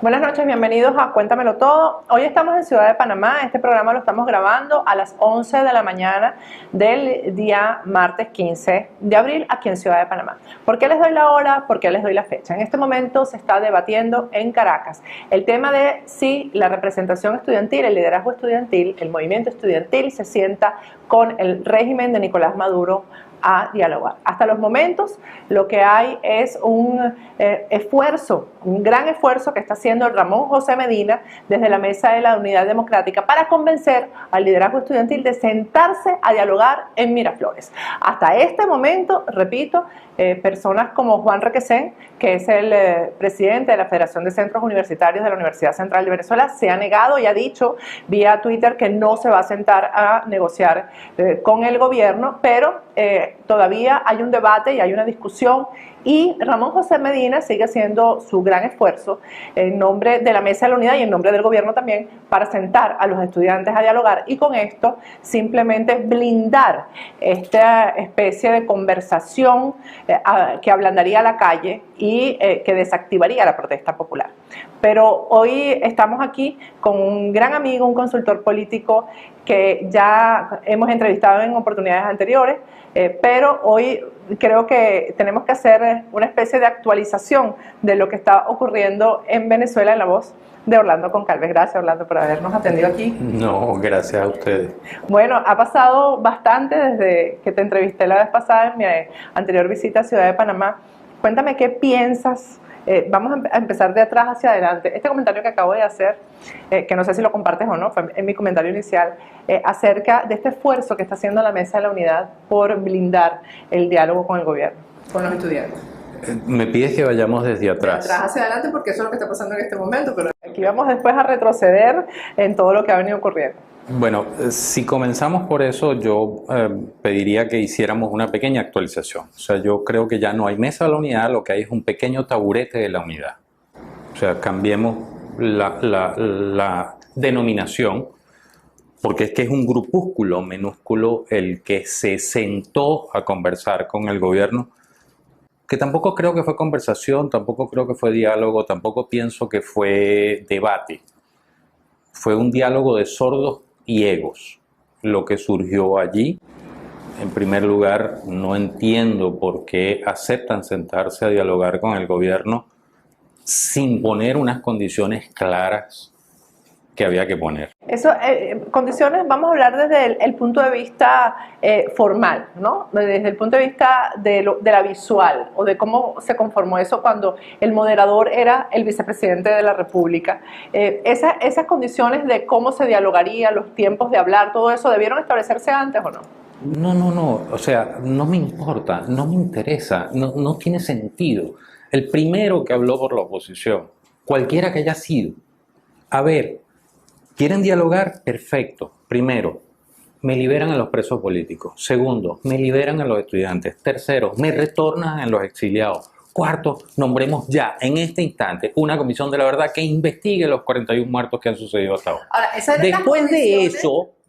Buenas noches, bienvenidos a Cuéntamelo Todo. Hoy estamos en Ciudad de Panamá. Este programa lo estamos grabando a las 11 de la mañana del día martes 15 de abril aquí en Ciudad de Panamá. ¿Por qué les doy la hora? ¿Por qué les doy la fecha? En este momento se está debatiendo en Caracas el tema de si la representación estudiantil, el liderazgo estudiantil, el movimiento estudiantil se sienta con el régimen de Nicolás Maduro a dialogar. Hasta los momentos lo que hay es un esfuerzo, un gran esfuerzo que está haciendo Ramón José Medina desde la Mesa de la Unidad Democrática para convencer al liderazgo estudiantil de sentarse a dialogar en Miraflores. Hasta este momento, repito, personas como Juan Requesén, que es el presidente de la Federación de Centros Universitarios de la Universidad Central de Venezuela, se ha negado y ha dicho vía Twitter que no se va a sentar a negociar con el gobierno, pero todavía hay un debate y hay una discusión y Ramón José Medina sigue haciendo su gran esfuerzo en nombre de la Mesa de la Unidad y en nombre del gobierno también para sentar a los estudiantes a dialogar y con esto simplemente blindar esta especie de conversación que ablandaría la calle y que desactivaría la protesta popular. Pero hoy estamos aquí con un gran amigo, un consultor político que ya hemos entrevistado en oportunidades anteriores, pero hoy creo que tenemos que hacer una especie de actualización de lo que está ocurriendo en Venezuela en la voz de Orlando Concalves. Gracias, Orlando, por habernos atendido aquí. No, gracias a ustedes. Bueno, ha pasado bastante desde que te entrevisté la vez pasada en mi anterior visita a Ciudad de Panamá. Cuéntame qué piensas. Vamos a empezar de atrás hacia adelante. Este comentario que acabo de hacer, que no sé si lo compartes o no, fue en mi comentario inicial, acerca de este esfuerzo que está haciendo la Mesa de la Unidad por blindar el diálogo con el gobierno, con los estudiantes. Me pides que vayamos desde atrás. De atrás hacia adelante porque eso es lo que está pasando en este momento, pero aquí vamos después a retroceder en todo lo que ha venido ocurriendo. Bueno, si comenzamos por eso, yo pediría que hiciéramos una pequeña actualización. O sea, yo creo que ya no hay Mesa de la Unidad, lo que hay es un pequeño taburete de la unidad. O sea, cambiemos la denominación, porque es que es un grupúsculo minúsculo el que se sentó a conversar con el gobierno, que tampoco creo que fue conversación, tampoco creo que fue diálogo, tampoco pienso que fue debate. Fue un diálogo de sordos y egos lo que surgió allí. En primer lugar, no entiendo por qué aceptan sentarse a dialogar con el gobierno sin poner unas condiciones claras que había que poner. Eso, condiciones, vamos a hablar desde el punto de vista formal, ¿no? Desde el punto de vista de la visual o de cómo se conformó eso cuando el moderador era el vicepresidente de la República. Esas condiciones de cómo se dialogaría, los tiempos de hablar, todo eso, ¿debieron establecerse antes o no? No, o sea, no me importa, no me interesa, no tiene sentido. El primero que habló por la oposición, cualquiera que haya sido, a ver, ¿quieren dialogar? Perfecto. Primero, me liberan a los presos políticos. Segundo, me liberan a los estudiantes. Tercero, me retornan a los exiliados. Cuarto, nombremos ya, en este instante, una comisión de la verdad que investigue los 41 muertos que han sucedido hasta ahora. Ahora,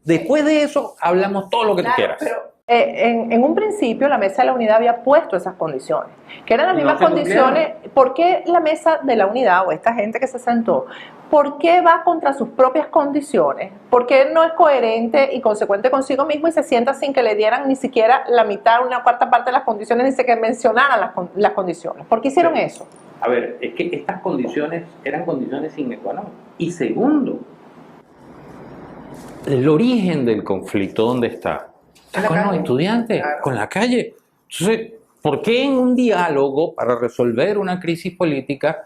Después de eso, hablamos todo lo que tú quieras. Pero en un principio la Mesa de la Unidad había puesto esas condiciones, que eran las mismas condiciones. ¿Por qué la Mesa de la Unidad o esta gente que se sentó, por qué va contra sus propias condiciones? ¿Por qué no es coherente y consecuente consigo mismo y se sienta sin que le dieran ni siquiera la mitad, una cuarta parte de las condiciones, ni siquiera mencionaran las condiciones? ¿Por qué hicieron eso? A ver, es que estas condiciones eran condiciones sine qua non. Y segundo, el origen del conflicto, ¿dónde está? Está con los estudiantes, claro, con la calle. Entonces, ¿por qué en un diálogo para resolver una crisis política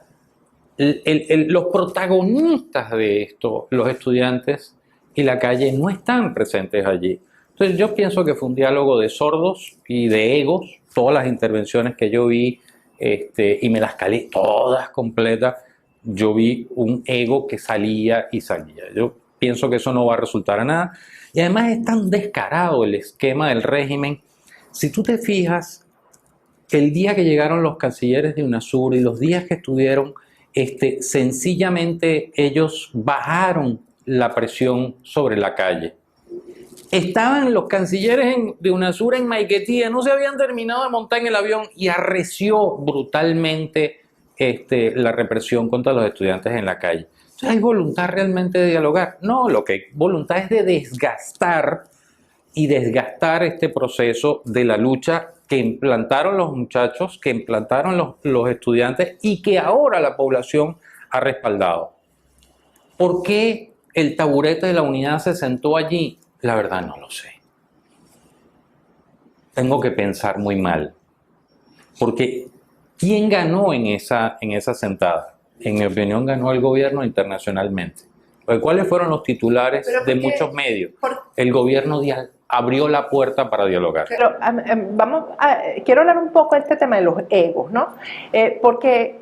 los protagonistas de esto, los estudiantes y la calle, no están presentes allí? Entonces yo pienso que fue un diálogo de sordos y de egos. Todas las intervenciones que yo vi, y me las calé todas completas, yo vi un ego que salía y salía. Yo pienso que eso no va a resultar a nada. Y además es tan descarado el esquema del régimen. Si tú te fijas, el día que llegaron los cancilleres de UNASUR y los días que estuvieron, sencillamente ellos bajaron la presión sobre la calle. Estaban los cancilleres de UNASUR en Maiquetía, no se habían terminado de montar en el avión y arreció brutalmente la represión contra los estudiantes en la calle. Entonces, ¿hay voluntad realmente de dialogar? No, lo que hay voluntad es de desgastar este proceso de la lucha que implantaron los muchachos, que implantaron los estudiantes y que ahora la población ha respaldado. ¿Por qué el taburete de la unidad se sentó allí? La verdad no lo sé. Tengo que pensar muy mal. Porque ¿quién ganó en esa sentada? En mi opinión ganó el gobierno internacionalmente. ¿Cuáles fueron los titulares de muchos medios? El gobierno abrió la puerta para dialogar. Pero quiero hablar un poco de este tema de los egos, ¿no? Porque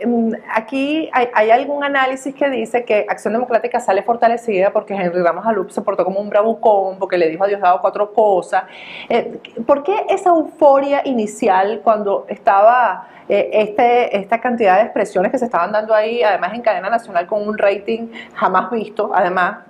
aquí hay algún análisis que dice que Acción Democrática sale fortalecida porque Henry Ramos Alup se portó como un bravucón, porque le dijo a Diosdado 4 cosas. ¿Por qué esa euforia inicial cuando estaba esta cantidad de expresiones que se estaban dando ahí, además en cadena nacional con un rating jamás visto, además?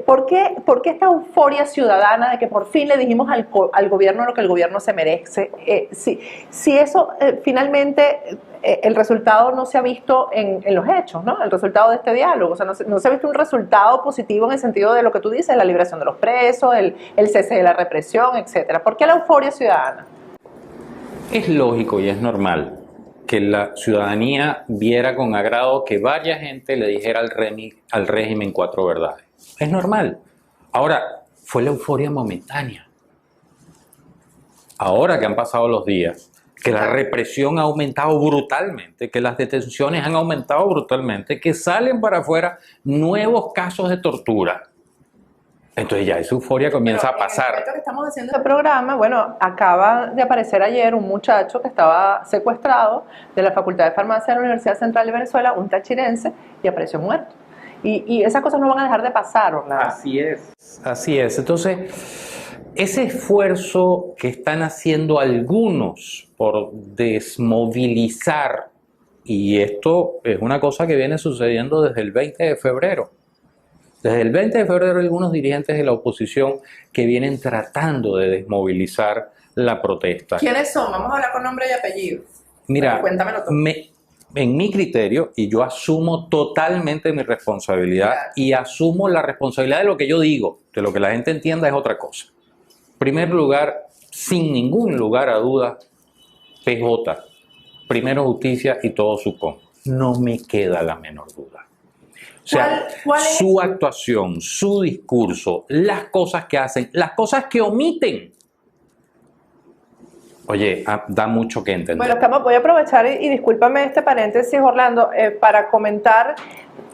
¿Por qué esta euforia ciudadana de que por fin le dijimos al gobierno lo que el gobierno se merece? Si eso finalmente el resultado no se ha visto en los hechos, ¿no? El resultado de este diálogo, o sea, no se ha visto un resultado positivo en el sentido de lo que tú dices, la liberación de los presos, el cese de la represión, etcétera. ¿Por qué la euforia ciudadana? Es lógico y es normal que la ciudadanía viera con agrado que varias gente le dijera al régimen 4 verdades. Es normal. Ahora, fue la euforia momentánea. Ahora que han pasado los días, que la represión ha aumentado brutalmente, que las detenciones han aumentado brutalmente, que salen para afuera nuevos casos de tortura. Entonces ya esa euforia comienza a pasar. En el que estamos haciendo este programa, bueno, acaba de aparecer ayer un muchacho que estaba secuestrado de la Facultad de Farmacia de la Universidad Central de Venezuela, un tachirense, y apareció muerto. Y esas cosas no van a dejar de pasar, Orlando. Así es. Así es. Entonces, ese esfuerzo que están haciendo algunos por desmovilizar, y esto es una cosa que viene sucediendo desde el 20 de febrero. Desde el 20 de febrero hay algunos dirigentes de la oposición que vienen tratando de desmovilizar la protesta. ¿Quiénes son? Vamos a hablar con nombre y apellido. Mira, cuéntamelo todo. En mi criterio, y yo asumo totalmente mi responsabilidad, y asumo la responsabilidad de lo que yo digo, de lo que la gente entienda es otra cosa. En primer lugar, sin ningún lugar a duda, PJ, primero justicia y todo su con. No me queda la menor duda. O sea, su actuación, su discurso, las cosas que hacen, las cosas que omiten. Oye, da mucho que entender. Bueno, voy a aprovechar y discúlpame este paréntesis, Orlando, para comentar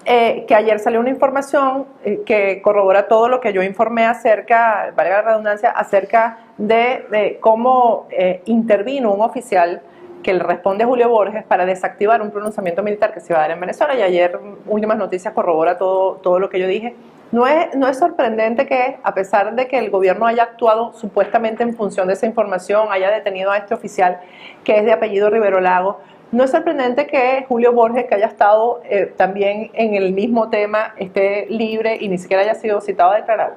que ayer salió una información que corrobora todo lo que yo informé acerca, valga la redundancia, acerca de cómo intervino un oficial que le responde a Julio Borges para desactivar un pronunciamiento militar que se iba a dar en Venezuela, y ayer Últimas Noticias corrobora todo lo que yo dije. No es sorprendente que, a pesar de que el gobierno haya actuado supuestamente en función de esa información, haya detenido a este oficial que es de apellido Rivero Lago, no es sorprendente que Julio Borges, que haya estado también en el mismo tema, esté libre y ni siquiera haya sido citado a declarar.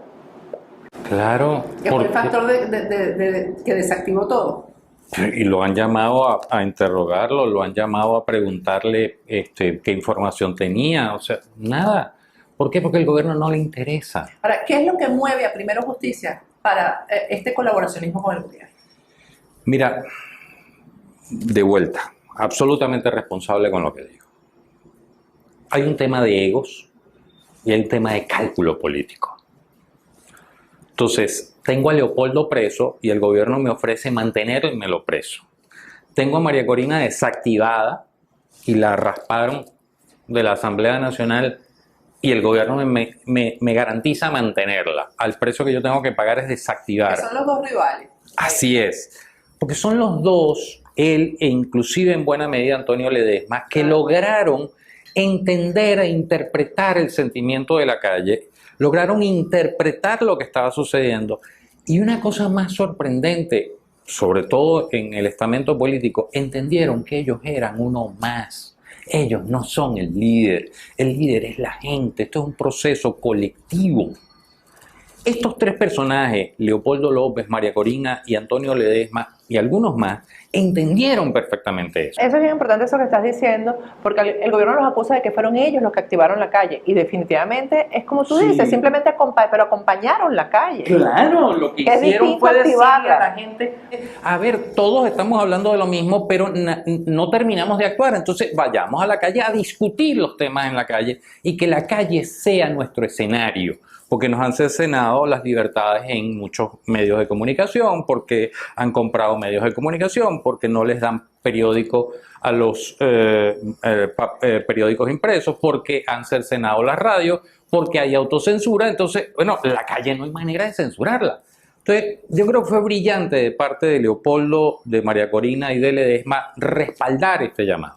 Claro. Que fue el factor que desactivó todo. Y lo han llamado a interrogarlo, lo han llamado a preguntarle qué información tenía, o sea, nada. ¿Por qué? Porque el gobierno no le interesa. Ahora, ¿qué es lo que mueve a Primero Justicia para este colaboracionismo con el gobierno? Mira, de vuelta, absolutamente responsable con lo que digo. Hay un tema de egos y hay un tema de cálculo político. Entonces, tengo a Leopoldo preso y el gobierno me ofrece mantenérmelo preso. Tengo a María Corina desactivada y la rasparon de la Asamblea Nacional y el gobierno me garantiza mantenerla. Al precio que yo tengo que pagar es desactivar. Que son los dos rivales. Así es. Porque son los dos, él e inclusive en buena medida Antonio Ledesma, que lograron entender e interpretar el sentimiento de la calle, lograron interpretar lo que estaba sucediendo. Y una cosa más sorprendente, sobre todo en el estamento político, entendieron que ellos eran uno más. Ellos no son el líder es la gente, esto es un proceso colectivo. Estos tres personajes, Leopoldo López, María Corina y Antonio Ledesma, y algunos más entendieron perfectamente eso. Eso es bien importante eso que estás diciendo, porque el gobierno los acusa de que fueron ellos los que activaron la calle, y definitivamente es como tú dices, simplemente pero acompañaron la calle. Claro, lo que hicieron fue decirle a la gente, a ver, todos estamos hablando de lo mismo, pero no terminamos de actuar, entonces vayamos a la calle a discutir los temas en la calle y que la calle sea nuestro escenario. Porque nos han cercenado las libertades en muchos medios de comunicación, porque han comprado medios de comunicación, porque no les dan periódico a los periódicos impresos, porque han cercenado las radios, porque hay autocensura. Entonces, bueno, la calle no hay manera de censurarla. Entonces, yo creo que fue brillante de parte de Leopoldo, de María Corina y de Ledesma respaldar este llamado.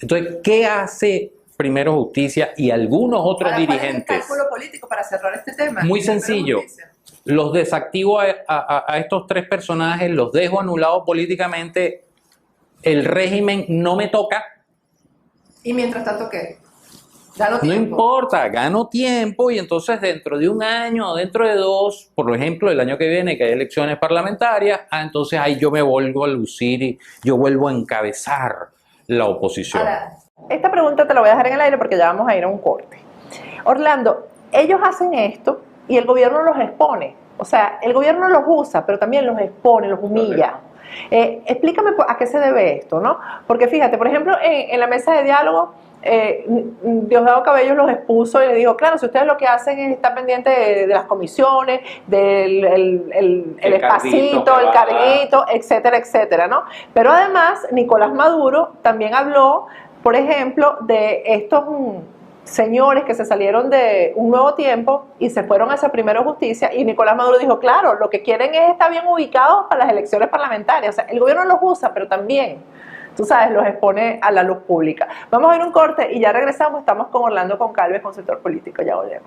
Entonces, ¿qué hace Primero Justicia y algunos otros dirigentes? ¿Cuál es el cálculo político para cerrar este tema? Muy sencillo. Los desactivo a estos tres personajes, los dejo anulados políticamente, el régimen no me toca. ¿Y mientras tanto qué? Gano tiempo. No importa, gano tiempo y entonces dentro de un año o dentro de dos, por ejemplo, el año que viene que hay elecciones parlamentarias, entonces ahí yo me vuelvo a lucir y yo vuelvo a encabezar la oposición. Ahora, esta pregunta te la voy a dejar en el aire porque ya vamos a ir a un corte. Orlando, ellos hacen esto y el gobierno los expone. O sea, el gobierno los usa, pero también los expone, los humilla. Explícame a qué se debe esto, ¿no? Porque fíjate, por ejemplo, en la mesa de diálogo, Diosdado Cabello los expuso y le dijo, claro, si ustedes lo que hacen es estar pendientes de las comisiones, del el espacito, el carguito, etcétera, etcétera, ¿no? Pero además, Nicolás Maduro también habló, por ejemplo, de estos señores que se salieron de Un Nuevo Tiempo y se fueron hacia Primero Justicia, y Nicolás Maduro dijo, claro, lo que quieren es estar bien ubicados para las elecciones parlamentarias. O sea, el gobierno los usa, pero también, tú sabes, los expone a la luz pública. Vamos a ir a un corte y ya regresamos. Estamos con Orlando Goncalves, consultor político. Ya volvemos.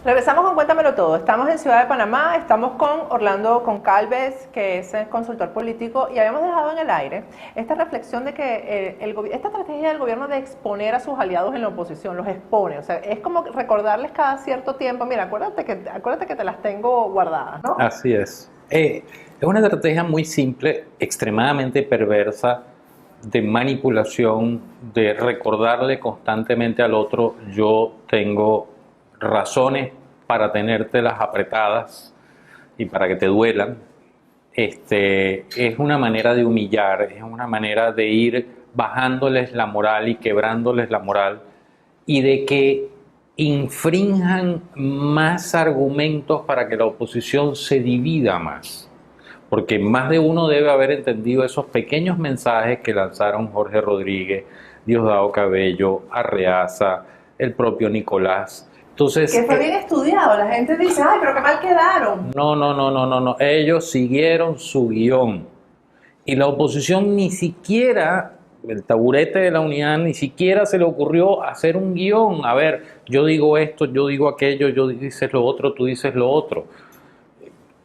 Regresamos con Cuéntamelo Todo. Estamos en Ciudad de Panamá, estamos con Orlando Goncalves, que es consultor político, y habíamos dejado en el aire esta reflexión de que esta estrategia del gobierno de exponer a sus aliados en la oposición, los expone. O sea, es como recordarles cada cierto tiempo, mira, acuérdate que te las tengo guardadas, ¿no? Así es. Es una estrategia muy simple, extremadamente perversa, de manipulación, de recordarle constantemente al otro, yo tengo razones para tenértelas apretadas y para que te duelan. Es una manera de humillar, es una manera de ir bajándoles la moral y quebrándoles la moral y de que infrinjan más argumentos para que la oposición se divida más. Porque más de uno debe haber entendido esos pequeños mensajes que lanzaron Jorge Rodríguez, Diosdado Cabello, Arreaza, el propio Nicolás. Entonces, que fue bien estudiado, la gente dice, ay, pero qué mal quedaron. No, ellos siguieron su guión y la oposición ni siquiera, el taburete de la unidad, ni siquiera se le ocurrió hacer un guión. A ver, yo digo esto, yo digo aquello, yo dices lo otro, tú dices lo otro.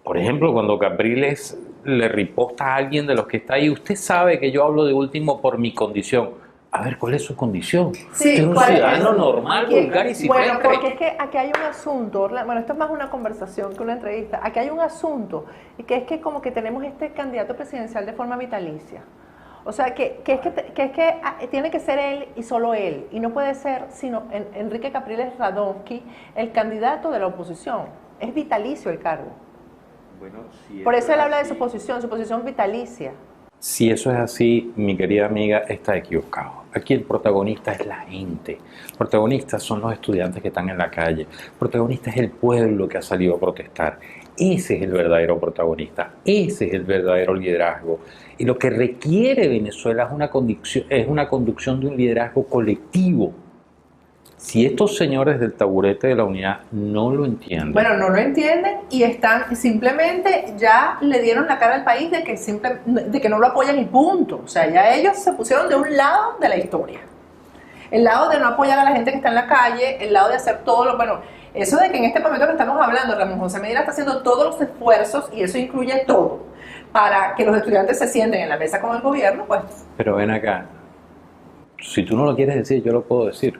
Por ejemplo, cuando Capriles le riposta a alguien de los que está ahí, usted sabe que yo hablo de último por mi condición. A ver, ¿cuál es su condición? Sí, es un ciudadano normal, vulgar y silvestre. Bueno, porque es que aquí hay un asunto, bueno, esto es más una conversación que una entrevista. Aquí hay un asunto, y que es que como que tenemos este candidato presidencial de forma vitalicia. O sea, que tiene que ser él y solo él, y no puede ser sino Enrique Capriles Radonsky, el candidato de la oposición. Es vitalicio el cargo. Bueno, si por eso él habla de su posición vitalicia. Si eso es así, mi querida amiga, está equivocado. Aquí el protagonista es la gente. Protagonistas son los estudiantes que están en la calle. Protagonista es el pueblo que ha salido a protestar. Ese es el verdadero protagonista. Ese es el verdadero liderazgo. Y lo que requiere Venezuela es una conducción de un liderazgo colectivo. Si estos señores del taburete de la unidad no lo entienden. Bueno, no lo entienden y simplemente ya le dieron la cara al país de que no lo apoyan y punto. O sea, ya ellos se pusieron de un lado de la historia. El lado de no apoyar a la gente que está en la calle, el lado de hacer todo lo... Bueno, eso de que en este momento que estamos hablando, Ramón José Medina está haciendo todos los esfuerzos y eso incluye todo. para que los estudiantes se sienten en la mesa con el gobierno, pues... Pero ven acá, si tú no lo quieres decir, yo lo puedo decir.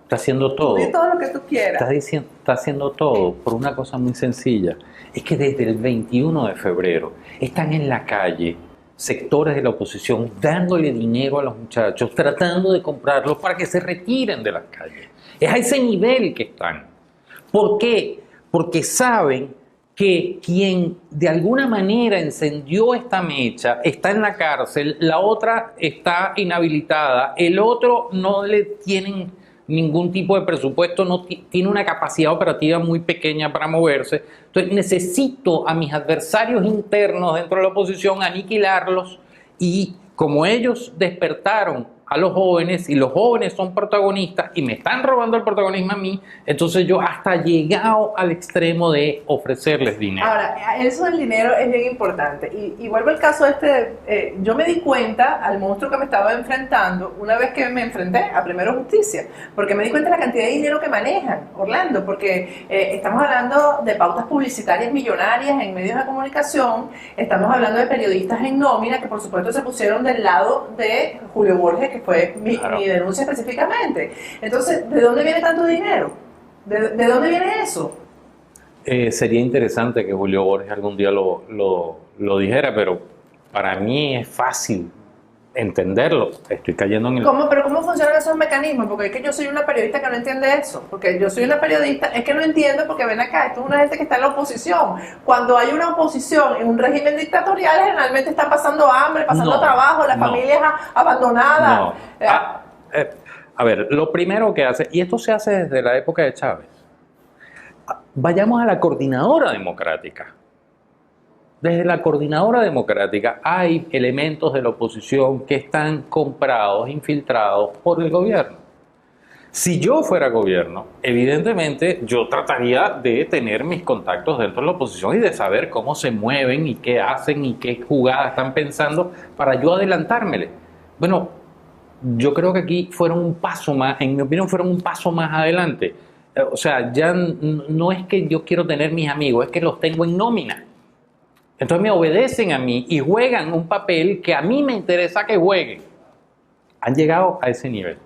Está haciendo todo. Di todo lo que tú quieras. Está haciendo todo por una cosa muy sencilla. Es que desde el 21 de febrero están en la calle sectores de la oposición dándole dinero a los muchachos, tratando de comprarlos para que se retiren de las calles. Es a ese nivel que están. ¿Por qué? Porque saben que quien de alguna manera encendió esta mecha está en la cárcel, la otra está inhabilitada, el otro no le tienen ningún tipo de presupuesto, no tiene una capacidad operativa muy pequeña para moverse. Entonces necesito a mis adversarios internos dentro de la oposición aniquilarlos, y como ellos despertaron a los jóvenes y los jóvenes son protagonistas y me están robando el protagonismo a mí, entonces yo hasta he llegado al extremo de ofrecerles dinero. Ahora, eso del dinero es bien importante y vuelvo al caso yo me di cuenta al monstruo que me estaba enfrentando una vez que me enfrenté a Primero Justicia, porque me di cuenta de la cantidad de dinero que manejan, Orlando, porque estamos hablando de pautas publicitarias millonarias en medios de comunicación, estamos hablando de periodistas en nómina que por supuesto se pusieron del lado de Julio Borges, que fue mi denuncia específicamente. Entonces, ¿de dónde viene tanto dinero? ¿De dónde viene eso? Sería interesante que Julio Borges algún día lo dijera, pero para mí es fácil entenderlo. Estoy cayendo en el... ¿Pero cómo funcionan esos mecanismos? Porque es que yo soy una periodista que no entiende eso. Porque yo soy una periodista, es que no entiendo, porque ven acá, esto es una gente que está en la oposición. Cuando hay una oposición en un régimen dictatorial, generalmente está pasando hambre, pasando trabajo, las familias abandonadas. A ver, lo primero que hace, y esto se hace desde la época de Chávez, vayamos a la Coordinadora Democrática. Desde la Coordinadora Democrática hay elementos de la oposición que están comprados, infiltrados por el gobierno. Si yo fuera gobierno, evidentemente yo trataría de tener mis contactos dentro de la oposición y de saber cómo se mueven y qué hacen y qué jugadas están pensando para yo adelantármele. Bueno, yo creo que aquí fueron un paso más, en mi opinión fueron un paso más adelante. O sea, ya no es que yo quiero tener mis amigos, es que los tengo en nómina. Entonces me obedecen a mí y juegan un papel que a mí me interesa que jueguen. Han llegado a ese nivel.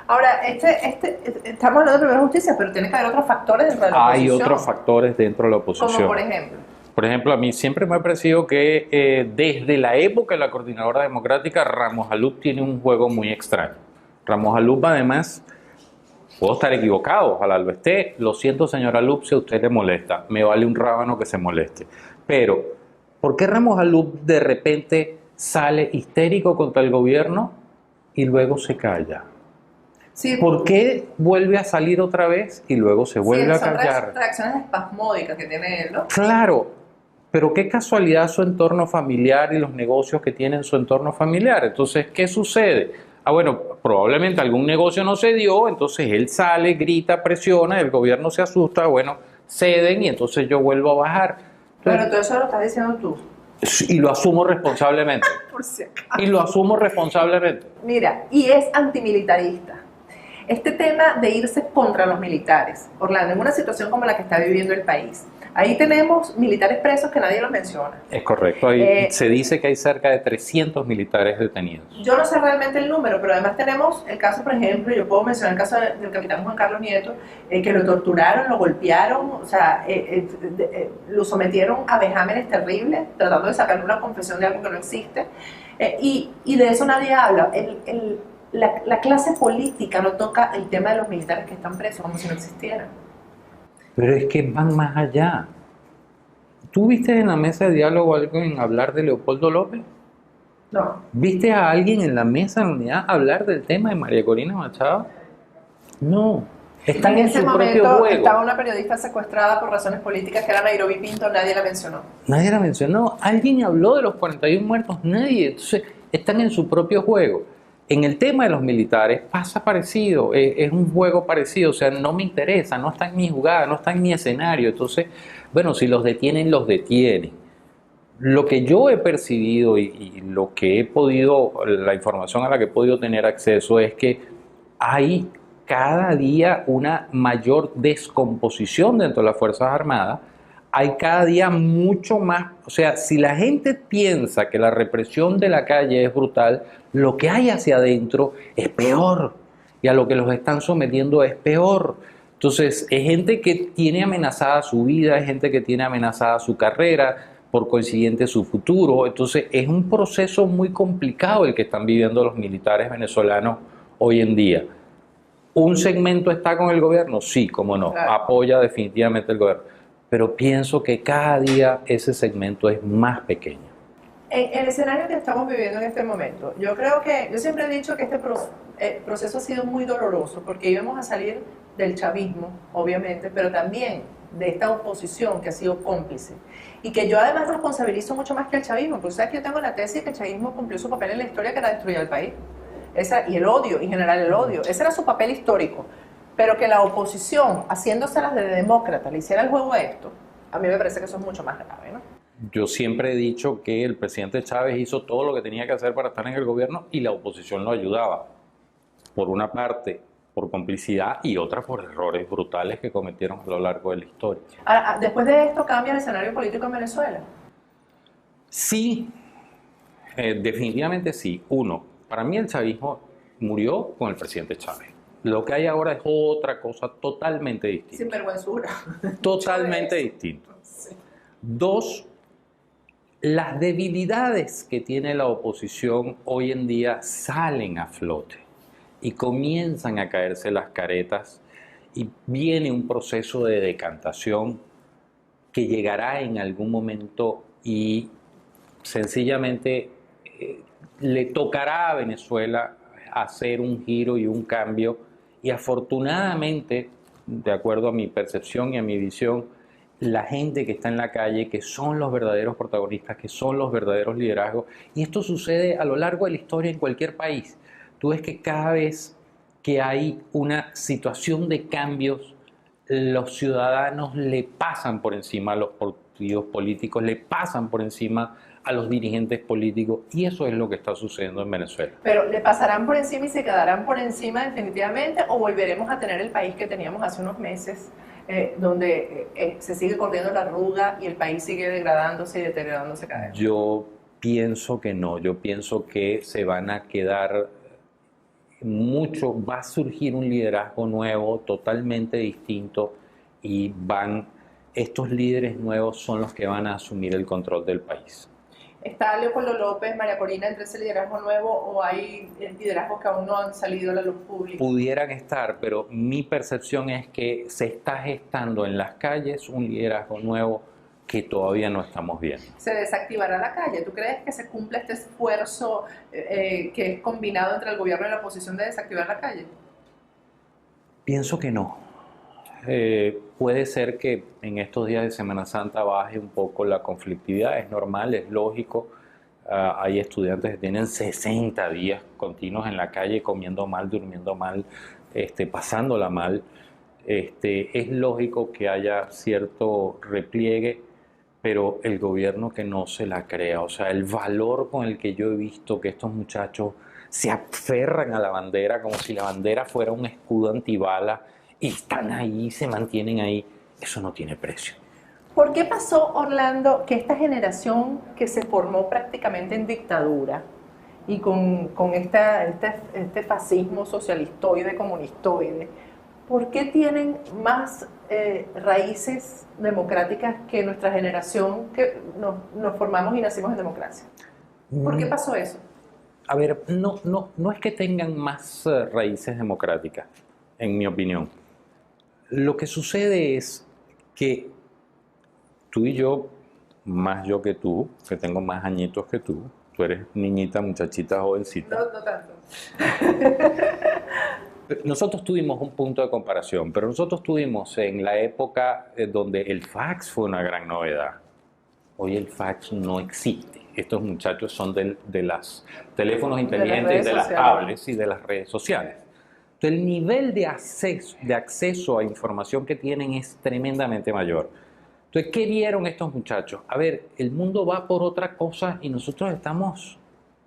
Ahora, estamos hablando de Primera Justicia, pero tiene que haber otros factores dentro de la oposición. Hay otros factores dentro de la oposición. ¿Como por ejemplo? Por ejemplo, a mí siempre me ha parecido que desde la época de la Coordinadora Democrática, Ramos Alup tiene un juego muy extraño. Ramos Alup, además, puedo estar equivocado, ojalá lo esté. Lo siento, señor Alup, si a usted le molesta. Me vale un rábano que se moleste. Pero, ¿por qué Ramos Alup de repente sale histérico contra el gobierno y luego se calla? Sí. ¿Por qué vuelve a salir otra vez y luego se vuelve a callar? Son reacciones espasmódicas que tiene él, ¿no? Claro, pero qué casualidad su entorno familiar y los negocios que tiene en su entorno familiar. Entonces, ¿qué sucede? Bueno, probablemente algún negocio no se dio, entonces él sale, grita, presiona, el gobierno se asusta, bueno, ceden y entonces yo vuelvo a bajar. Pero todo eso lo estás diciendo tú. Y lo asumo responsablemente. Por si acaso. Y lo asumo responsablemente. Mira, y es antimilitarista. Este tema de irse contra los militares, Orlando, en una situación como la que está viviendo el país, ahí tenemos militares presos que nadie los menciona. Es correcto, ahí se dice que hay cerca de 300 militares detenidos. Yo no sé realmente el número, pero además tenemos el caso, por ejemplo, yo puedo mencionar el caso del capitán Juan Carlos Nieto, que lo torturaron, lo golpearon, o sea, lo sometieron a vejámenes terribles, tratando de sacarle una confesión de algo que no existe, y de eso nadie habla. La clase política no toca el tema de los militares que están presos, como si no existieran. Pero es que van más allá. ¿Tú viste en la mesa de diálogo a alguien hablar de Leopoldo López? No. ¿Viste a alguien en la mesa de unidad hablar del tema de María Corina Machado? No. Están en su propio juego. Estaba una periodista secuestrada por razones políticas que era Nairobi Pinto, nadie la mencionó. Nadie la mencionó. ¿Alguien habló de los 41 muertos? Nadie. Entonces, están en su propio juego. En el tema de los militares pasa parecido, es un juego parecido, o sea, no me interesa, no está en mi jugada, no está en mi escenario. Entonces, bueno, si los detienen, los detienen. Lo que yo he percibido y lo que he podido, la información a la que he podido tener acceso es que hay cada día una mayor descomposición dentro de las Fuerzas Armadas. hay cada día mucho más, o sea, si la gente piensa que la represión de la calle es brutal, lo que hay hacia adentro es peor, y a lo que los están sometiendo es peor. Entonces, es gente que tiene amenazada su vida, es gente que tiene amenazada su carrera, por consiguiente su futuro. Entonces, es un proceso muy complicado el que están viviendo los militares venezolanos hoy en día. ¿Un segmento está con el gobierno? Sí, cómo no, Claro. apoya definitivamente el gobierno. Pero pienso que cada día ese segmento es más pequeño. En el escenario que estamos viviendo en este momento, yo siempre he dicho que este proceso ha sido muy doloroso porque íbamos a salir del chavismo, obviamente, pero también de esta oposición que ha sido cómplice. Y que yo además responsabilizo mucho más que el chavismo, porque sabes que yo tengo la tesis que el chavismo cumplió su papel en la historia, que era destruir al país. Y el odio, en general el odio. Ese era su papel histórico. Pero que la oposición, haciéndoselas de demócrata, le hiciera el juego a esto, a mí me parece que eso es mucho más grave, ¿no? Yo siempre he dicho que el presidente Chávez hizo todo lo que tenía que hacer para estar en el gobierno y la oposición lo ayudaba. Por una parte, por complicidad, y otra por errores brutales que cometieron a lo largo de la historia. Ahora, después de esto, ¿cambia el escenario político en Venezuela? Sí, definitivamente sí. Uno, para mí el chavismo murió con el presidente Chávez. Lo que hay ahora es otra cosa totalmente distinta. Sin vergüenzura. Totalmente distinto. Sí. Dos, las debilidades que tiene la oposición hoy en día salen a flote y comienzan a caerse las caretas y viene un proceso de decantación que llegará en algún momento y sencillamente le tocará a Venezuela hacer un giro y un cambio, y afortunadamente, de acuerdo a mi percepción y a mi visión, la gente que está en la calle, que son los verdaderos protagonistas, que son los verdaderos liderazgos, y esto sucede a lo largo de la historia en cualquier país. Tú ves que cada vez que hay una situación de cambios, los ciudadanos le pasan por encima a los partidos políticos, le pasan por encima a los dirigentes políticos, y eso es lo que está sucediendo en Venezuela. Pero ¿le pasarán por encima y se quedarán por encima definitivamente, o volveremos a tener el país que teníamos hace unos meses, donde se sigue corriendo la arruga y el país sigue degradándose y deteriorándose cada vez? Yo pienso que no, yo pienso que se van a quedar mucho, va a surgir un liderazgo nuevo, totalmente distinto, y estos líderes nuevos son los que van a asumir el control del país. ¿Está Leopoldo López, María Corina entre ese liderazgo nuevo, o hay liderazgos que aún no han salido a la luz pública? Pudieran estar, pero mi percepción es que se está gestando en las calles un liderazgo nuevo que todavía no estamos viendo. ¿Se desactivará la calle? ¿Tú crees que se cumple este esfuerzo que es combinado entre el gobierno y la oposición de desactivar la calle? Pienso que no. Puede ser que en estos días de Semana Santa baje un poco la conflictividad, es normal, es lógico. Hay estudiantes que tienen 60 días continuos en la calle comiendo mal, durmiendo mal, pasándola mal. Es lógico que haya cierto repliegue, pero el gobierno que no se la crea, o sea, el valor con el que yo he visto que estos muchachos se aferran a la bandera como si la bandera fuera un escudo antibala, y están ahí, se mantienen ahí, eso no tiene precio. ¿Por qué pasó, Orlando, que esta generación que se formó prácticamente en dictadura y con este fascismo socialistoide, comunistoide, ¿por qué tienen más raíces democráticas que nuestra generación que nos formamos y nacimos en democracia? ¿Por qué pasó eso? A ver, no es que tengan más raíces democráticas, en mi opinión. Lo que sucede es que tú y yo, más yo que tú, que tengo más añitos que tú eres niñita, muchachita, jovencita. No tanto. Nosotros tuvimos un punto de comparación, pero nosotros tuvimos en la época donde el fax fue una gran novedad. Hoy el fax no existe. Estos muchachos son de los teléfonos inteligentes, de las tablets y de las redes sociales. Entonces, el nivel de acceso a información que tienen es tremendamente mayor. Entonces, ¿qué vieron estos muchachos? A ver, el mundo va por otra cosa y nosotros estamos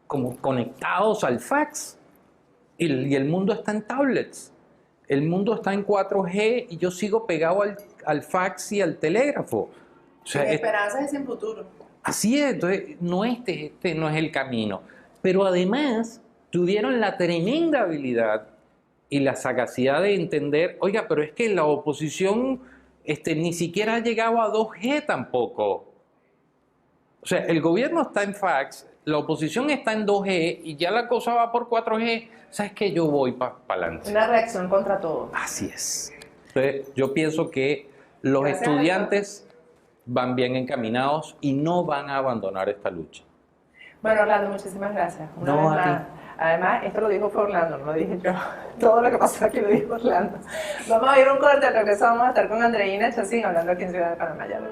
como conectados al fax. Y el mundo está en tablets. El mundo está en 4G y yo sigo pegado al fax y al telégrafo. O sea, sin esperanzas y sin futuro. Así es, entonces este no es el camino. Pero además tuvieron la tremenda habilidad y la sagacidad de entender, oiga, pero es que la oposición ni siquiera ha llegado a 2G tampoco. O sea, el gobierno está en fax, la oposición está en 2G y ya la cosa va por 4G. ¿Sabes qué? Yo voy para adelante. Una reacción contra todo. Así es. Entonces, yo pienso que los estudiantes van bien encaminados y no van a abandonar esta lucha. Bueno, Orlando, muchísimas gracias. Una No, vez a ti. más. Además, esto lo dijo fue Orlando, no lo dije yo. Todo lo que pasó aquí lo dijo Orlando. Vamos a ir a un corte, al regreso vamos a estar con Andreina Chacín hablando aquí en Ciudad de Panamá. Ya lo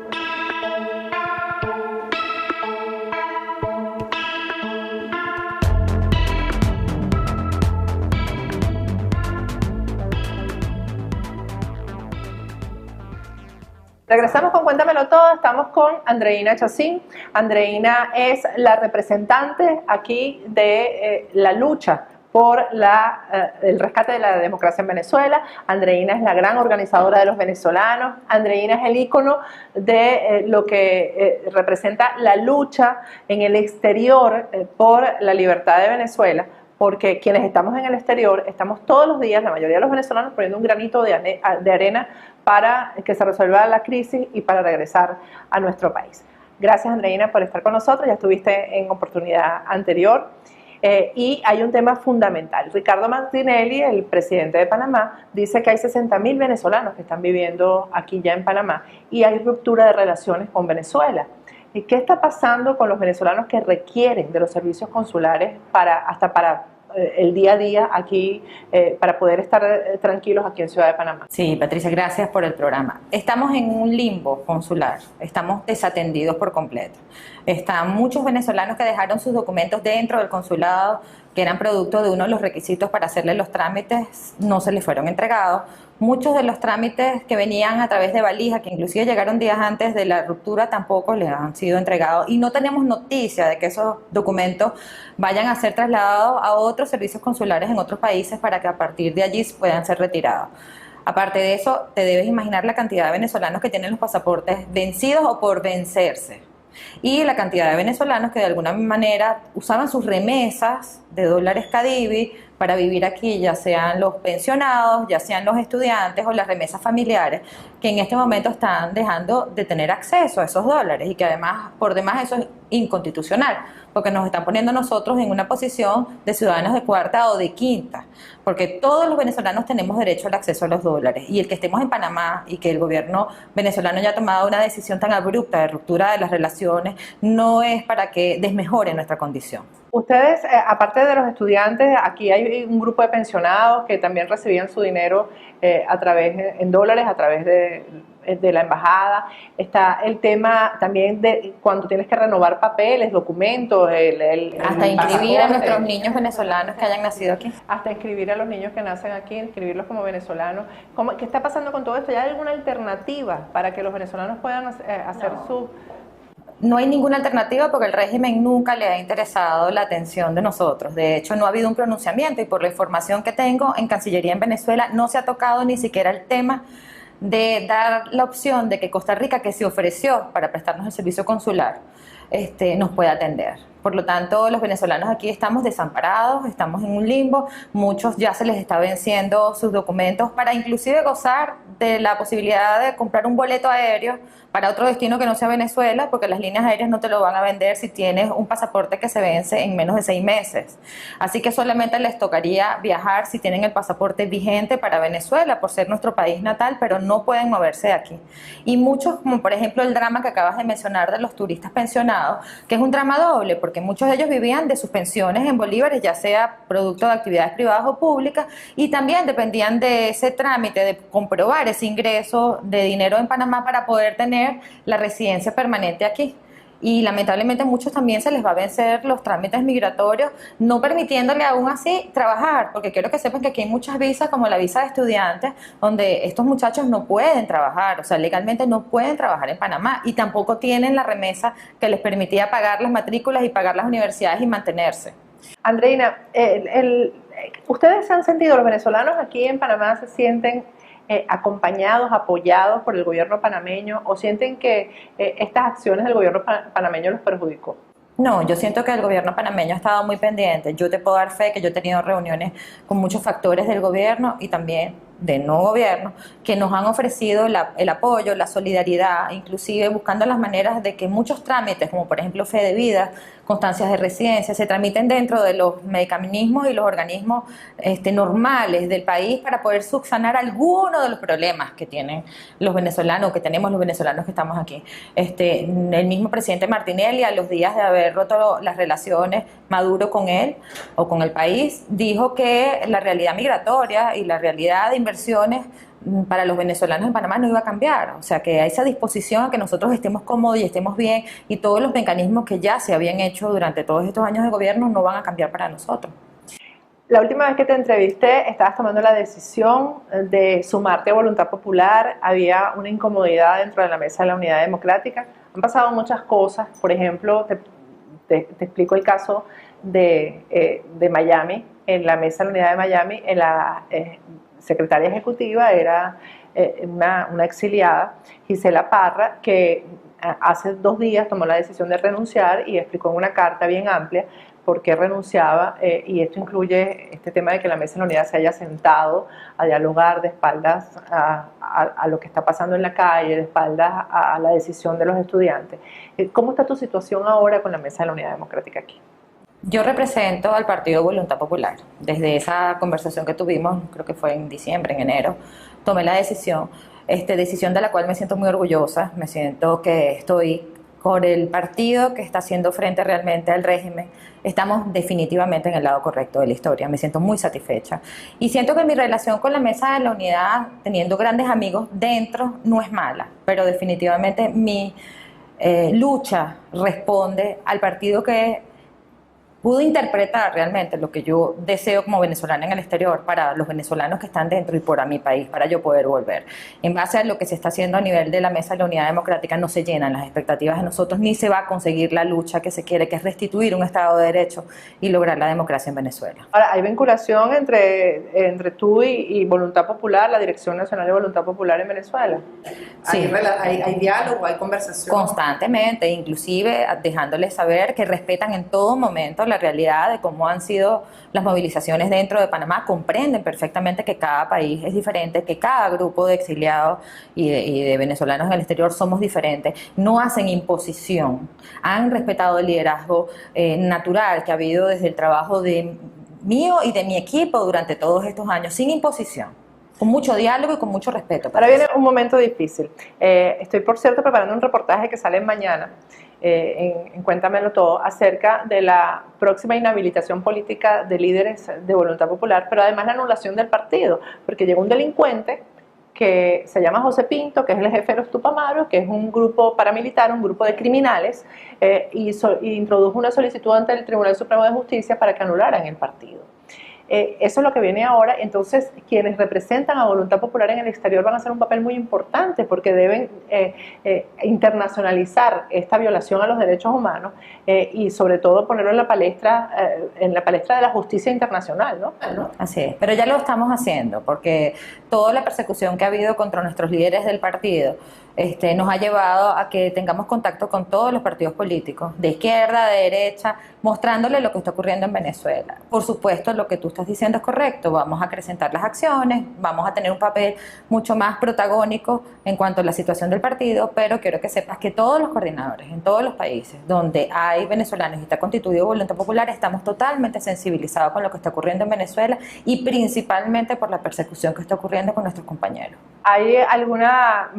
Regresamos con Cuéntamelo Todo, estamos con Andreina Chacín. Andreina es la representante aquí de la lucha por el rescate de la democracia en Venezuela. Andreina es la gran organizadora de los venezolanos. Andreina es el ícono de lo que representa la lucha en el exterior por la libertad de Venezuela, porque quienes estamos en el exterior estamos todos los días, la mayoría de los venezolanos, poniendo un granito de arena para que se resuelva la crisis y para regresar a nuestro país. Gracias, Andreina, por estar con nosotros. Ya estuviste en oportunidad anterior. Y hay un tema fundamental. Ricardo Martinelli, el presidente de Panamá, dice que hay 60.000 venezolanos que están viviendo aquí ya en Panamá y hay ruptura de relaciones con Venezuela. ¿Y qué está pasando con los venezolanos que requieren de los servicios consulares hasta para el día a día aquí, para poder estar tranquilos aquí en Ciudad de Panamá? Sí, Patricia, gracias por el programa. Estamos en un limbo consular, estamos desatendidos por completo. Están muchos venezolanos que dejaron sus documentos dentro del consulado, que eran producto de uno de los requisitos para hacerle los trámites, no se les fueron entregados. Muchos de los trámites que venían a través de valija, que inclusive llegaron días antes de la ruptura, tampoco les han sido entregados. Y no tenemos noticia de que esos documentos vayan a ser trasladados a otros servicios consulares en otros países para que a partir de allí puedan ser retirados. Aparte de eso, te debes imaginar la cantidad de venezolanos que tienen los pasaportes vencidos o por vencerse. Y la cantidad de venezolanos que de alguna manera usaban sus remesas de dólares Cadivi para vivir aquí, ya sean los pensionados, ya sean los estudiantes o las remesas familiares, que en este momento están dejando de tener acceso a esos dólares y que además, por demás, eso es inconstitucional, porque nos están poniendo nosotros en una posición de ciudadanos de cuarta o de quinta, porque todos los venezolanos tenemos derecho al acceso a los dólares, y el que estemos en Panamá y que el gobierno venezolano haya tomado una decisión tan abrupta de ruptura de las relaciones no es para que desmejore nuestra condición. Ustedes, aparte de los estudiantes, aquí hay un grupo de pensionados que también recibían su dinero en dólares a través de la embajada. Está el tema también de cuando tienes que renovar papeles, documentos, hasta inscribir a nuestros niños venezolanos que hayan nacido aquí. Hasta inscribir a los niños que nacen aquí, inscribirlos como venezolanos. ¿Qué está pasando con todo esto? ¿Ya hay alguna alternativa para que los venezolanos puedan hacer su... No hay ninguna alternativa porque el régimen nunca le ha interesado la atención de nosotros. De hecho, no ha habido un pronunciamiento y por la información que tengo en Cancillería en Venezuela no se ha tocado ni siquiera el tema de dar la opción de que Costa Rica, que se ofreció para prestarnos el servicio consular, nos pueda atender. Por lo tanto, los venezolanos aquí estamos desamparados, estamos en un limbo, muchos ya se les está venciendo sus documentos para inclusive gozar de la posibilidad de comprar un boleto aéreo para otro destino que no sea Venezuela, porque las líneas aéreas no te lo van a vender si tienes un pasaporte que se vence en menos de 6 meses. Así que solamente les tocaría viajar si tienen el pasaporte vigente para Venezuela, por ser nuestro país natal, pero no pueden moverse de aquí. Y muchos, como por ejemplo el drama que acabas de mencionar de los turistas pensionados, que es un drama doble, porque muchos de ellos vivían de sus pensiones en bolívares, ya sea producto de actividades privadas o públicas, y también dependían de ese trámite de comprobar ese ingreso de dinero en Panamá para poder tener la residencia permanente aquí. Y lamentablemente a muchos también se les va a vencer los trámites migratorios, no permitiéndole aún así trabajar, porque quiero que sepan que aquí hay muchas visas, como la visa de estudiantes, donde estos muchachos no pueden trabajar, o sea, legalmente no pueden trabajar en Panamá y tampoco tienen la remesa que les permitía pagar las matrículas y pagar las universidades y mantenerse. Andreina, ustedes se han sentido, los venezolanos aquí en Panamá se sienten acompañados, apoyados por el gobierno panameño, o sienten que estas acciones del gobierno panameño los perjudicó? No, yo siento que el gobierno panameño ha estado muy pendiente. Yo te puedo dar fe que yo he tenido reuniones con muchos factores del gobierno y también del no gobierno que nos han ofrecido el apoyo, la solidaridad, inclusive buscando las maneras de que muchos trámites, como por ejemplo fe de vida, constancias de residencia, se tramiten dentro de los mecanismos y los organismos normales del país para poder subsanar algunos de los problemas que tienen los venezolanos, que tenemos los venezolanos que estamos aquí. El mismo presidente Martinelli, a los días de haber roto las relaciones Maduro con él o con el país, dijo que la realidad migratoria y la realidad de inversiones para los venezolanos en Panamá no iba a cambiar, o sea que a esa disposición a que nosotros estemos cómodos y estemos bien y todos los mecanismos que ya se habían hecho durante todos estos años de gobierno no van a cambiar para nosotros. La última vez que te entrevisté estabas tomando la decisión de sumarte a Voluntad Popular, había una incomodidad dentro de la Mesa de la Unidad Democrática, han pasado muchas cosas, por ejemplo, te explico el caso de Miami, en la Mesa de la Unidad de Miami, en la secretaria ejecutiva era una exiliada, Gisela Parra, que hace 2 días tomó la decisión de renunciar y explicó en una carta bien amplia por qué renunciaba, y esto incluye este tema de que la Mesa de la Unidad se haya sentado a dialogar de espaldas a lo que está pasando en la calle, de espaldas a la decisión de los estudiantes. ¿Cómo está tu situación ahora con la Mesa de la Unidad Democrática aquí? Yo represento al Partido Voluntad Popular. Desde esa conversación que tuvimos, creo que fue en diciembre, en enero, tomé la decisión de la cual me siento muy orgullosa. Me siento que estoy con el partido que está haciendo frente realmente al régimen. Estamos definitivamente en el lado correcto de la historia. Me siento muy satisfecha. Y siento que mi relación con la Mesa de la Unidad, teniendo grandes amigos dentro, no es mala. Pero definitivamente mi lucha responde al partido que pudo interpretar realmente lo que yo deseo como venezolana en el exterior para los venezolanos que están dentro y para mi país, para yo poder volver. En base a lo que se está haciendo a nivel de la Mesa de la Unidad Democrática, no se llenan las expectativas de nosotros, ni se va a conseguir la lucha que se quiere, que es restituir un Estado de Derecho y lograr la democracia en Venezuela. Ahora, ¿hay vinculación entre tú y Voluntad Popular, la Dirección Nacional de Voluntad Popular en Venezuela? Sí. ¿Hay diálogo, hay conversación? Constantemente, inclusive dejándoles saber que respetan en todo momento la realidad de cómo han sido las movilizaciones dentro de Panamá, comprenden perfectamente que cada país es diferente, que cada grupo de exiliados y de venezolanos en el exterior somos diferentes, no hacen imposición, han respetado el liderazgo natural que ha habido desde el trabajo de mío y de mi equipo durante todos estos años, sin imposición, con mucho diálogo y con mucho respeto. Ahora viene un momento difícil. Estoy, por cierto, preparando un reportaje que sale mañana, en Cuéntamelo Todo, acerca de la próxima inhabilitación política de líderes de Voluntad Popular, pero además la anulación del partido, porque llegó un delincuente que se llama José Pinto, que es el jefe de los Tupamaros, que es un grupo paramilitar, un grupo de criminales, y introdujo una solicitud ante el Tribunal Supremo de Justicia para que anularan el partido. Eso es lo que viene ahora. Entonces, quienes representan a Voluntad Popular en el exterior van a hacer un papel muy importante porque deben internacionalizar esta violación a los derechos humanos y sobre todo ponerlo en la palestra de la justicia internacional, ¿no? Así es, pero ya lo estamos haciendo porque toda la persecución que ha habido contra nuestros líderes del partido nos ha llevado a que tengamos contacto con todos los partidos políticos, de izquierda, de derecha, mostrándole lo que está ocurriendo en Venezuela. Por supuesto, lo que tú estás diciendo es correcto, vamos a acrecentar las acciones, vamos a tener un papel mucho más protagónico en cuanto a la situación del partido, pero quiero que sepas que todos los coordinadores en todos los países donde hay venezolanos y está constituido Voluntad Popular, estamos totalmente sensibilizados con lo que está ocurriendo en Venezuela y principalmente por la persecución que está ocurriendo con nuestros compañeros. ¿Hay alguna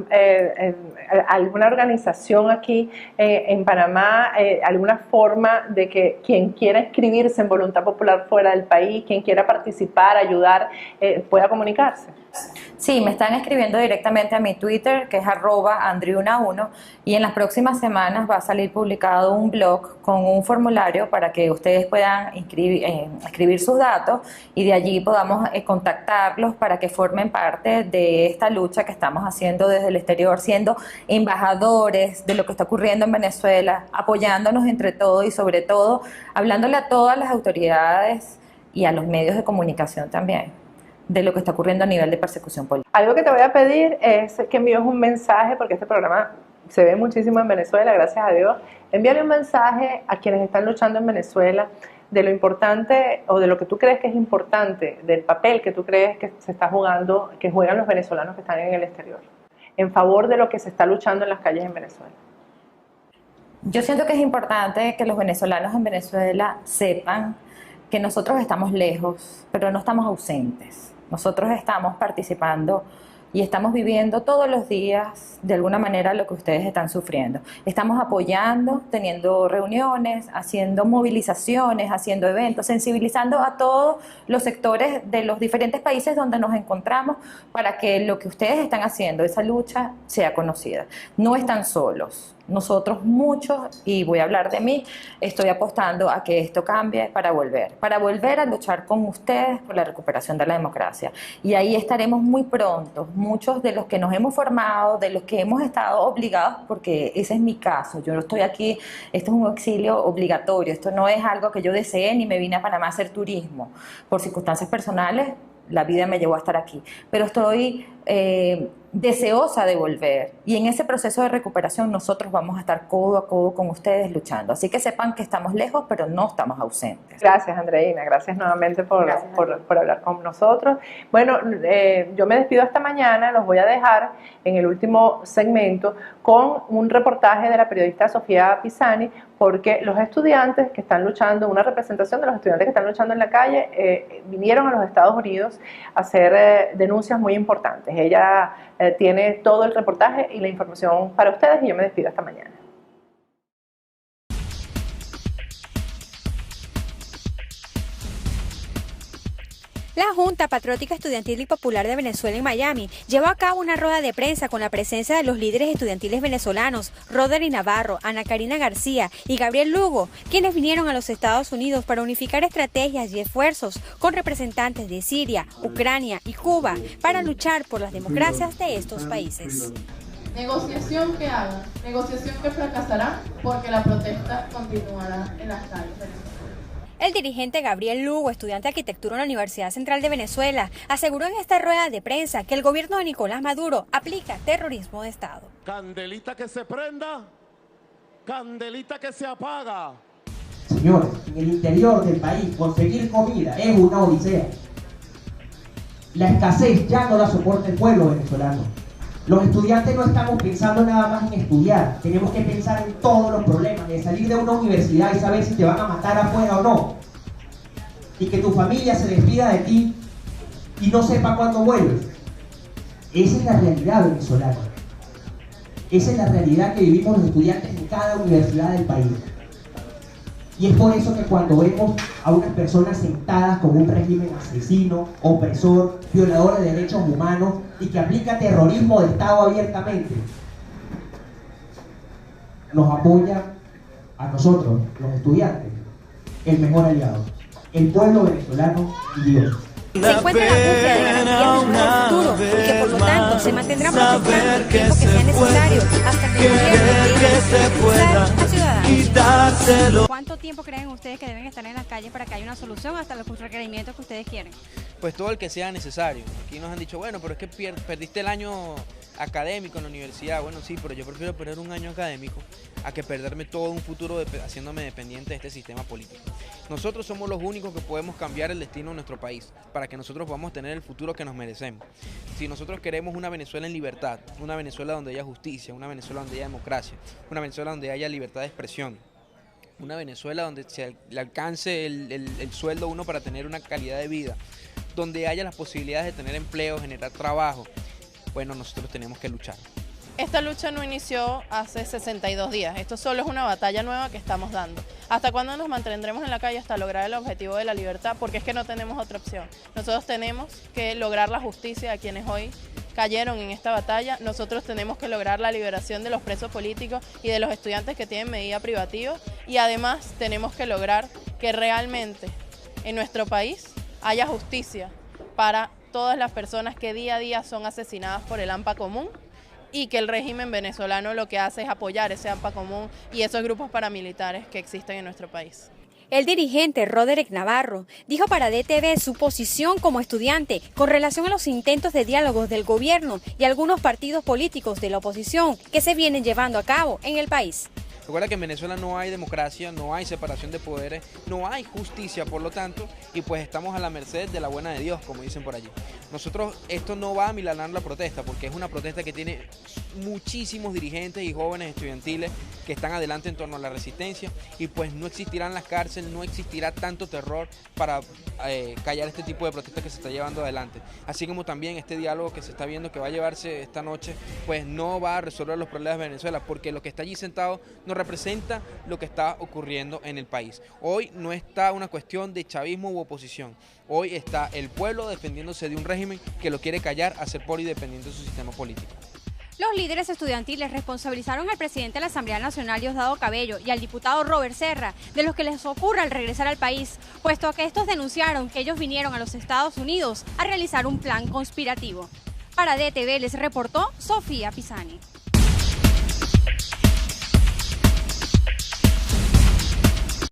organización aquí en Panamá, alguna forma de que quien quiera inscribirse en Voluntad Popular fuera del país, quien quiera participar, ayudar, pueda comunicarse? Sí, me están escribiendo directamente a mi Twitter, que es @andriuna1, y en las próximas semanas va a salir publicado un blog con un formulario para que ustedes puedan escribir sus datos y de allí podamos contactarlos para que formen parte de esta lucha que estamos haciendo desde el exterior, siendo embajadores de lo que está ocurriendo en Venezuela, apoyándonos entre todos y sobre todo hablándole a todas las autoridades y a los medios de comunicación también, de lo que está ocurriendo a nivel de persecución política. Algo que te voy a pedir es que envíes un mensaje, porque este programa se ve muchísimo en Venezuela, gracias a Dios. Envíale un mensaje a quienes están luchando en Venezuela de lo importante o de lo que tú crees que es importante, del papel que tú crees que se está jugando, que juegan los venezolanos que están en el exterior, en favor de lo que se está luchando en las calles en Venezuela. Yo siento que es importante que los venezolanos en Venezuela sepan que nosotros estamos lejos, pero no estamos ausentes. Nosotros estamos participando y estamos viviendo todos los días, de alguna manera, lo que ustedes están sufriendo. Estamos apoyando, teniendo reuniones, haciendo movilizaciones, haciendo eventos, sensibilizando a todos los sectores de los diferentes países donde nos encontramos para que lo que ustedes están haciendo, esa lucha, sea conocida. No están solos. Nosotros muchos, y voy a hablar de mí, estoy apostando a que esto cambie para volver a luchar con ustedes por la recuperación de la democracia. Y ahí estaremos muy pronto, muchos de los que nos hemos formado, de los que hemos estado obligados, porque ese es mi caso, yo no estoy aquí, esto es un exilio obligatorio, esto no es algo que yo deseé ni me vine a Panamá a hacer turismo, por circunstancias personales. La vida me llevó a estar aquí, pero estoy deseosa de volver, y en ese proceso de recuperación nosotros vamos a estar codo a codo con ustedes luchando, así que sepan que estamos lejos pero no estamos ausentes. Gracias, Andreina, gracias nuevamente por hablar con nosotros. Bueno, yo me despido hasta mañana, los voy a dejar en el último segmento con un reportaje de la periodista Sofía Pisani, porque los estudiantes que están luchando, una representación de los estudiantes que están luchando en la calle, vinieron a los Estados Unidos a hacer denuncias muy importantes. Ella tiene todo el reportaje y la información para ustedes, y yo me despido hasta mañana. La Junta Patriótica Estudiantil y Popular de Venezuela en Miami llevó a cabo una rueda de prensa con la presencia de los líderes estudiantiles venezolanos, Roderick Navarro, Ana Karina García y Gabriel Lugo, quienes vinieron a los Estados Unidos para unificar estrategias y esfuerzos con representantes de Siria, Ucrania y Cuba para luchar por las democracias de estos países. Negociación que hagan, negociación que fracasará porque la protesta continuará en las calles. El dirigente Gabriel Lugo, estudiante de arquitectura en la Universidad Central de Venezuela, aseguró en esta rueda de prensa que el gobierno de Nicolás Maduro aplica terrorismo de Estado. Candelita que se prenda, candelita que se apaga. Señores, en el interior del país conseguir comida es una odisea. La escasez ya no la soporta el pueblo venezolano. Los estudiantes no estamos pensando nada más en estudiar, tenemos que pensar en todos los problemas, de salir de una universidad y saber si te van a matar afuera o no. Y que tu familia se despida de ti y no sepa cuándo vuelves. Esa es la realidad venezolana. Esa es la realidad que vivimos los estudiantes en cada universidad del país. Y es por eso que cuando vemos a unas personas sentadas con un régimen asesino, opresor, violador de derechos humanos y que aplica terrorismo de Estado abiertamente, nos apoya a nosotros, los estudiantes, el mejor aliado, el pueblo venezolano y Dios. Se encuentra en la búsqueda de garantías de un mejor futuro y que por lo tanto se mantendrán protestando el tiempo que sea necesario hasta que el gobierno deje expulsar a ciudadanos. ¿Cuánto tiempo creen ustedes que deben estar en las calles para que haya una solución hasta los requerimientos que ustedes quieren? Pues todo el que sea necesario. Aquí nos han dicho, bueno, pero es que perdiste el año académico en la universidad. Bueno, sí, pero yo prefiero perder un año académico a que perderme todo un futuro haciéndome dependiente de este sistema político. Nosotros somos los únicos que podemos cambiar el destino de nuestro país para que nosotros podamos tener el futuro que nos merecemos. Si nosotros queremos una Venezuela en libertad, una Venezuela donde haya justicia, una Venezuela donde haya democracia, una Venezuela donde haya libertad de expresión, una Venezuela donde se le alcance el sueldo a uno para tener una calidad de vida, donde haya las posibilidades de tener empleo, generar trabajo, bueno, nosotros tenemos que luchar. Esta lucha no inició hace 62 días, esto solo es una batalla nueva que estamos dando. ¿Hasta cuándo nos mantendremos en la calle? Hasta lograr el objetivo de la libertad, porque es que no tenemos otra opción. Nosotros tenemos que lograr la justicia a quienes hoy cayeron en esta batalla, nosotros tenemos que lograr la liberación de los presos políticos y de los estudiantes que tienen medida privativa, y además tenemos que lograr que realmente en nuestro país haya justicia para todas las personas que día a día son asesinadas por el AMPA común, y que el régimen venezolano lo que hace es apoyar ese AMPA común y esos grupos paramilitares que existen en nuestro país. El dirigente Roderick Navarro dijo para DTV su posición como estudiante con relación a los intentos de diálogos del gobierno y algunos partidos políticos de la oposición que se vienen llevando a cabo en el país. Recuerda que en Venezuela no hay democracia, no hay separación de poderes, no hay justicia, por lo tanto, y pues estamos a la merced de la buena de Dios, como dicen por allí. Nosotros, esto no va a milanar la protesta, porque es una protesta que tiene muchísimos dirigentes y jóvenes estudiantiles que están adelante en torno a la resistencia, y pues no existirán las cárceles, no existirá tanto terror para callar este tipo de protestas que se está llevando adelante. Así como también este diálogo que se está viendo que va a llevarse esta noche, pues no va a resolver los problemas de Venezuela, porque lo que está allí sentado no representa lo que está ocurriendo en el país. Hoy no está una cuestión de chavismo u oposición. Hoy está el pueblo defendiéndose de un régimen que lo quiere callar, hacer por independiente de su sistema político. Los líderes estudiantiles responsabilizaron al presidente de la Asamblea Nacional, Diosdado Cabello, y al diputado Robert Serra de lo que les ocurre al regresar al país, puesto que estos denunciaron que ellos vinieron a los Estados Unidos a realizar un plan conspirativo. Para DTV les reportó Sofía Pisani.